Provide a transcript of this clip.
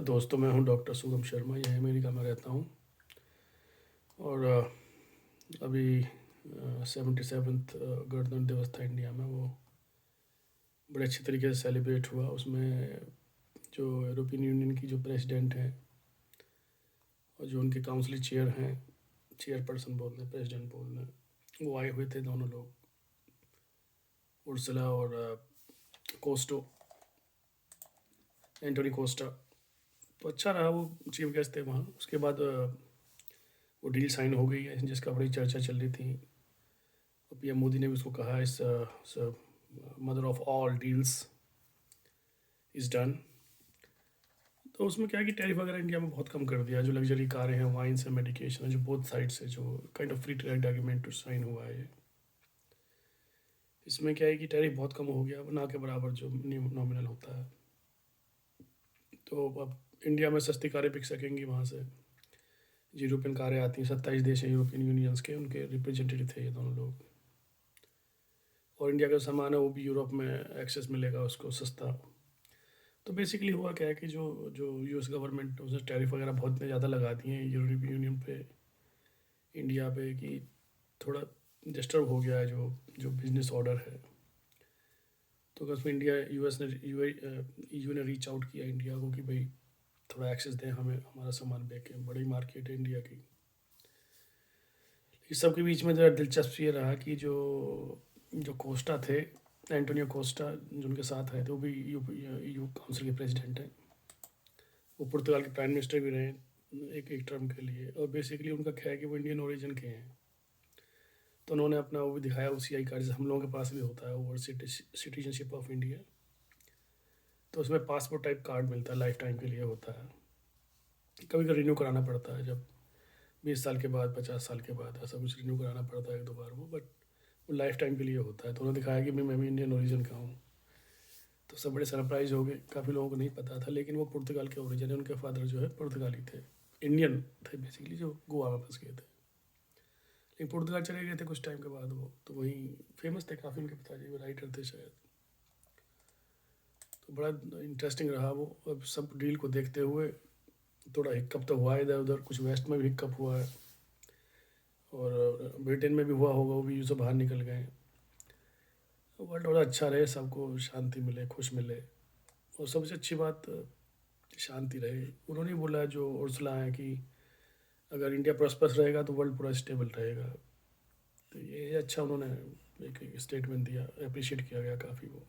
दोस्तों, मैं हूँ डॉक्टर शुभम शर्मा, यहीं अमेरिका में रहता हूँ और अभी 77th गणतंत्र दिवस था इंडिया में। वो बड़े अच्छे तरीके से सेलिब्रेट हुआ। उसमें जो यूरोपियन यूनियन की जो प्रेसिडेंट हैं और जो उनके काउंसिल चेयर हैं, चेयरपर्सन बोल दें, प्रेसिडेंट बोल दें, वो आए हुए थे दोनों लोग, उर्सुला और कोस्टो, एंटोनी कोस्टा। तो अच्छा रहा, वो चीफ गेस्ट थे वहाँ। उसके बाद वो डील साइन हो गई है जिसका बड़ी चर्चा चल रही थी। पीएम मोदी ने भी उसको कहा, इस mother of all deals is done. तो उसमें क्या है कि टैरिफ वगैरह इंडिया में बहुत कम कर दिया। जो लग्जरी कारें हैं, वाइन्स हैं, मेडिकेशन है, जो बोथ साइड से जो kind of free trade agreement to sign हुआ है। इसमें क्या है कि टैरिफ बहुत कम हो गया, ना के बराबर जो नॉमिनल होता है। तो अब इंडिया में सस्ती कारें बिक सकेंगी वहाँ से। यूरोपियन कारें आती हैं, 27 देश हैं यूरोपियन यूनियंस के, उनके रिप्रेजेंटेटिव थे ये दोनों लोग। और इंडिया का सामान है वो भी यूरोप में एक्सेस मिलेगा उसको सस्ता। तो बेसिकली हुआ क्या है कि जो जो यूएस गवर्नमेंट उसने टैरिफ वगैरह बहुत इतने ज़्यादा लगा दिए हैं यूरोपियन यूनियन पे, इंडिया पे, कि थोड़ा डिस्टर्ब हो गया है जो जो बिजनेस ऑर्डर है। तो उसमें इंडिया यूएस ने ईयू ने रीच आउट किया इंडिया को कि भाई थोड़ा एक्सेस दें हमें, हमारा सामान बेचें, बड़ी मार्केट है इंडिया की। इस सब के बीच में ज़रा दिलचस्प ये रहा कि जो जो कोस्टा थे, एंटोनियो कोस्टा, जो उनके साथ आए थे, वो भी यू काउंसिल के प्रेसिडेंट हैं। वो पुर्तगाल के प्राइम मिनिस्टर भी रहे एक टर्म के लिए। और बेसिकली उनका क्या है कि वो इंडियन ओरिजिन के हैं। तो उन्होंने अपना वो भी दिखाया OCI कार्ड, जैसे हम लोगों के पास भी होता है ओवर सिटीजनशिप ऑफ इंडिया। तो उसमें पासपोर्ट टाइप कार्ड मिलता है, लाइफ टाइम के लिए होता है। कभी कभी रिन्यू कराना पड़ता है, जब 20 साल के बाद, 50 साल के बाद ऐसा कुछ रिन्यू कराना पड़ता है एक दो बार वो, बट वो लाइफ टाइम के लिए होता है। तो उन्होंने दिखाया कि मैं भी इंडियन ओरिजिन का हूँ। तो सब बड़े सरप्राइज हो गए, काफ़ी लोगों को नहीं पता था। लेकिन वो पुर्तगाल के ओरिजिन है, उनके फादर जो है पुर्तगाली थे, इंडियन थे बेसिकली, जो गोवा में फंस गए थे। लेकिन पुर्तगाल चले गए थे कुछ टाइम के बाद वो, तो वहीं फेमस थे काफ़ी। उनके पिताजी वो राइटर थे शायद। तो बड़ा इंटरेस्टिंग रहा वो। अब सब डील को देखते हुए थोड़ा हिक्कप तो हुआ है इधर उधर, कुछ वेस्ट में भी हिक्कप हुआ है और ब्रिटेन में भी हुआ होगा, वो भी यूँ से बाहर निकल गए। वर्ल्ड बड़ा अच्छा रहे, सबको शांति मिले, खुश मिले। और सबसे अच्छी बात शांति रहे। उन्होंने बोला, जो उर्सुला है, कि अगर इंडिया प्रॉस्पर्स रहेगा तो वर्ल्ड पूरा स्टेबल रहेगा। तो ये अच्छा उन्होंने एक स्टेटमेंट दिया, अप्रिशिएट किया गया काफ़ी वो।